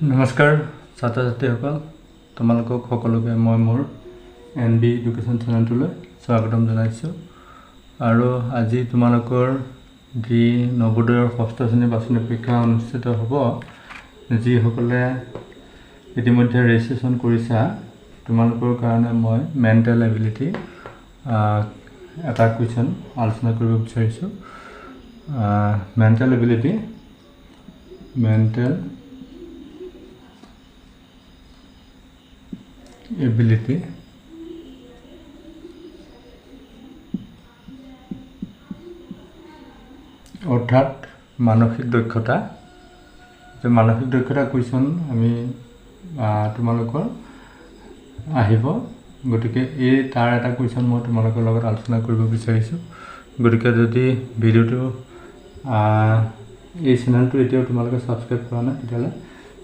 নমস্কাৰ ছাত্ৰ ছাত্ৰীসকল তোমালোকক সকলোকে মই মোৰ NB এডুকেশ্যন চেনেলটোলৈ স্বাগতম জনাইছোঁ আৰু আজি তোমালোকৰ যি নৱোদয়ৰ ষষ্ঠ শ্ৰেণীৰ বাছনি পৰীক্ষা অনুষ্ঠিত হ'ব যিসকলে ইতিমধ্যে ৰেজিষ্ট্ৰেশ্যন কৰিছা তোমালোকৰ কাৰণে মই মেণ্টেল এবিলিটি এটা কুৱেশ্যন আলোচনা কৰিব বিচাৰিছোঁ মেণ্টেল এবিলিটি অৰ্থাৎ মানসিক দক্ষতা যে মানসিক দক্ষতা কুৱেশ্যন আমি তোমালোকৰ আহিব গতিকে এই তাৰ এটা কুৱেশ্যন মই তোমালোকৰ লগত আলোচনা কৰিব বিচাৰিছোঁ গতিকে যদি ভিডিঅ'টো এই চেনেলটো এতিয়াও তোমালোকে ছাবস্ক্ৰাইব কৰা নাই তেতিয়াহ'লে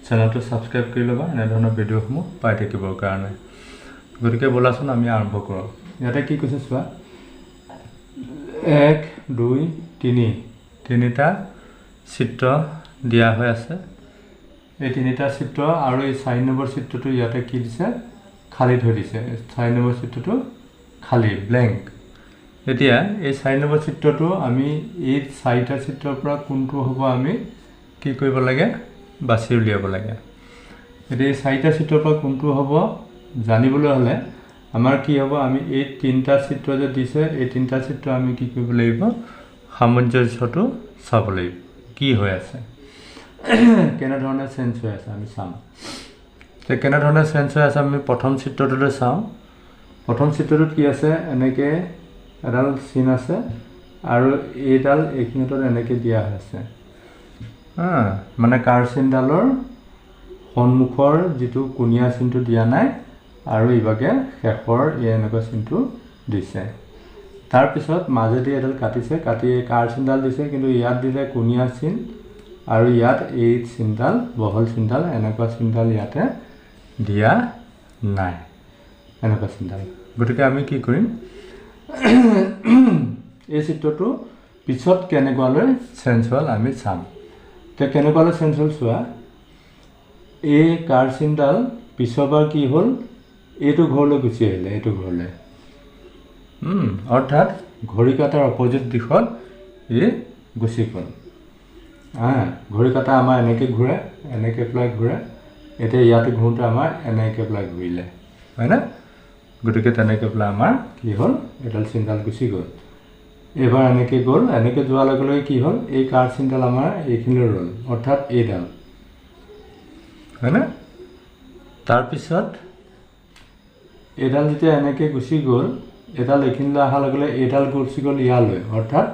চেনেলটো ছাবস্ক্ৰাইব কৰি ল'বা এনেধৰণৰ ভিডিঅ'সমূহ পাই থাকিবৰ কাৰণে গতিকে ব'লাচোন আমি আৰম্ভ কৰোঁ ইয়াতে কি কৈছে চোৱা 1 2 3 তিনিটা চিত্ৰ দিয়া হৈ আছে এই তিনিটা চিত্ৰ আৰু এই 4 নম্বৰ চিত্ৰটো ইয়াতে কি দিছে খালি থৈ দিছে 4 নম্বৰ চিত্ৰটো খালি ব্লেংক এতিয়া এই 4 নম্বৰ চিত্ৰটো আমি এই 4টা চিত্ৰৰ পৰা কোনটো হ'ব আমি কি কৰিব লাগে বাছি উলিয়াব লাগে এতিয়া এই 4টা চিত্ৰৰ পৰা কোনটো হ'ব জানিবলৈ হ'লে আমাৰ কি হ'ব আমি এই তিনিটা চিত্ৰ যে দিছে এই তিনিটা চিত্ৰ আমি কি কৰিব লাগিব সামঞ্জস্যটো চাব লাগিব কি হৈ আছে কেনে ধৰণে চেঞ্জ হৈ আছে আমি চাম তে কেনে ধৰণে চেঞ্জ হৈ আছে আমি প্ৰথম চিত্ৰটোলৈ চাওঁ প্ৰথম চিত্ৰটোত কি আছে এনেকে এডাল চিন আছে আৰু এইডাল এইখিনিত এনেকে দিয়া হৈছে মানে কাৰ চিনডালৰ সন্মুখৰ যিটো কোণীয়া চিনটো দিয়া নাই আৰু ইভাগে শেষৰ এই এনেকুৱা চিনটো দিছে তাৰ পিছত মাজেদি এডাল কাটিছে কাটি কাৰ চিনডাল দিছে কিন্তু ইয়াত দিলে কোণীয়া চিন আৰু ইয়াত এই চিনডাল বহল চিনডাল এনেকুৱা চিনডাল ইয়াতে দিয়া নাই এনেকুৱা চিনডাল গতিকে আমি কি কৰিম এই চিত্ৰটো পিছত কেনেকুৱালৈ চেঞ্জ হ'ল আমি চাম তে কেনেকুৱালৈ চেঞ্জ হ'ল চোৱা এই কাৰ চিনডাল পিছৰবাৰ কি হ'ল এইটো ঘৰলৈ গুচি আহিলে এইটো ঘৰলৈ অৰ্থাৎ ঘড়ী কাটাৰ অপজিট দিশত এই গুচি গ'ল ঘড়ী কাটা আমাৰ এনেকৈ ঘূৰে এনেকৈ পেলাই ঘূৰে এতিয়া ইয়াতে ঘূৰোঁতে আমাৰ এনেকৈ পেলাই ঘূৰিলে হয়নে গতিকে তেনেকৈ পেলাই আমাৰ কি হ'ল এডাল চিনডাল গুচি গ'ল এবাৰ এনেকৈ গ'ল এনেকৈ যোৱাৰ লগে লগে কি হ'ল এই কাৰ চিনডাল আমাৰ এইখিনিলৈ ৰ'ল অৰ্থাৎ এইডাল হয়নে তাৰপিছত এইডাল যেতিয়া এনেকৈ গুচি গ'ল এডাল এইখিনিলৈ অহাৰ লগে লগে এইডাল গুচি গ'ল ইয়ালৈ অৰ্থাৎ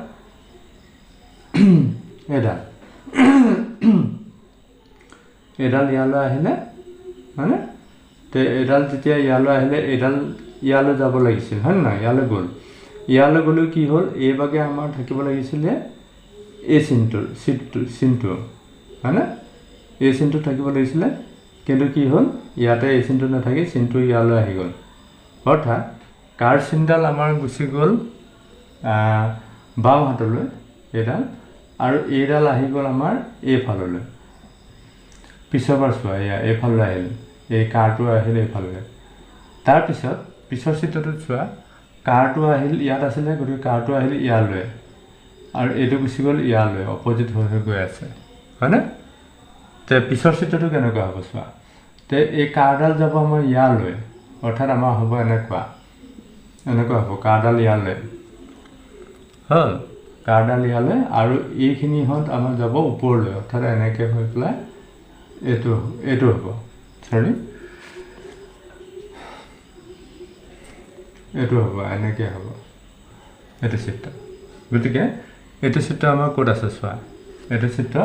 এইডাল ইয়ালৈ আহিলে হয়নে তে এইডাল যেতিয়া ইয়ালৈ আহিলে এইডাল ইয়ালৈ যাব লাগিছিল হয় নহয় ইয়ালৈ গ'ল ইয়ালৈ গ'লেও কি হ'ল এইভাগে আমাৰ থাকিব লাগিছিলে এই চিনটো হয়নে এই চিনটো থাকিব লাগিছিলে কিন্তু কি হ'ল ইয়াতে এই চিনটো নাথাকি চিনটো ইয়ালৈ আহি গ'ল অৰ্থাৎ কাৰ চিনডাল আমাৰ গুচি গ'ল বাওঁ হাতলৈ এইডাল আৰু এইডাল আহি গ'ল আমাৰ এইফাললৈ পিছৰবাৰ চোৱা এয়া এইফাললৈ আহিল এই কাৰটো আহিল এইফাললৈ তাৰপিছত পিছৰ চিত্ৰটোত চোৱা কাৰটো আহিল ইয়াত আছিলে গতিকে কাৰটো আহিল ইয়ালৈ আৰু এইটো গুচি গ'ল ইয়ালৈ অপজিট হৈ হৈ গৈ আছে হয়নে তে পিছৰ চিত্ৰটো কেনেকুৱা হ'ব চোৱা তে এই কাৰডাল যাব আমাৰ ইয়ালৈ অৰ্থাৎ আমাৰ হ'ব এনেকুৱা হ'ব কাৰডাল ইয়ালৈ হ'ল কাৰডাল ইয়ালৈ আৰু এইখিনিহঁত আমাৰ যাব ওপৰলৈ অৰ্থাৎ এনেকৈ হৈ পেলাই এইটো হ'ব চৰি এইটো হ'ব এনেকৈ হ'ব এইটো চিত্ৰ গতিকে এইটো চিত্ৰ আমাৰ ক'ত আছে চোৱা এইটো চিত্ৰ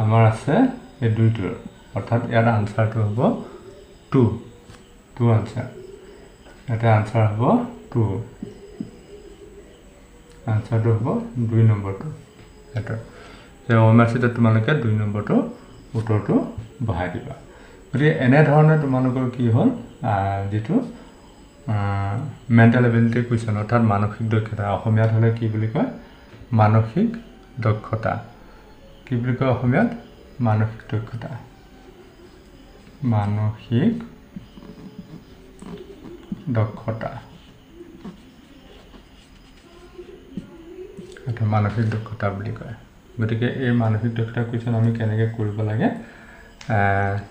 আমাৰ আছে এই দুইটোৰ অৰ্থাৎ ইয়াৰ আনচাৰটো হ'ব 2 আনচাৰ ইয়াতে আনচাৰ হ'ব 2 আনচাৰটো হ'ব 2 নম্বৰটো এইটো যে অমাচিত তোমালোকে 2 নম্বৰটো উত্তৰটো বহাই দিবা গতিকে এনেধৰণে তোমালোকৰ কি হ'ল যিটো মেণ্টেল এবিলিটি কুৱেশ্যন অৰ্থাৎ মানসিক দক্ষতা অসমীয়াত হ'লে কি বুলি কয় মানসিক দক্ষতা কি বুলি কয় অসমীয়াত মানসিক দক্ষতা মানসিক দক্ষতা এটা মানসিক দক্ষতা বুলি কয় গতিকে এই মানসিক দক্ষতা কুৱেশ্যন আমি কেনেকৈ কৰিব লাগে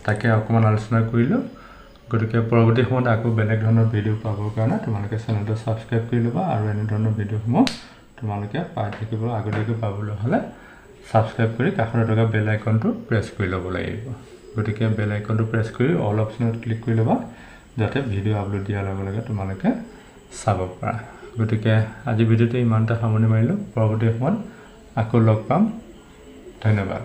তাকে অকণমান আলোচনা কৰিলোঁ গতিকে পৰৱৰ্তী সময়ত আকৌ বেলেগ ধৰণৰ ভিডিঅ' পাবৰ কাৰণে তোমালোকে চেনেলটো ছাবস্ক্ৰাইব কৰি ল'বা আৰু এনে ধৰণৰ ভিডিঅ'সমূহ তোমালোকে পাই থাকিব আগতীয়াকৈ পাবলৈ হ'লে ছাবস্ক্ৰাইব কৰি কাষত থকা বেল আইকনটো প্ৰেছ কৰি ল'ব লাগিব গতিকে বেল আইকনটো প্ৰেছ কৰি অল অপশ্যনত ক্লিক কৰি ল'বা যাতে ভিডিঅ' আপলোড দিয়াৰ লগে লগে তোমালোকে চাব পাৰা গতিকে আজি ভিডিঅ'টো ইমানটা সামৰণি মাৰিলোঁ পৰৱৰ্তী সময়ত আকৌ লগ পাম ধন্যবাদ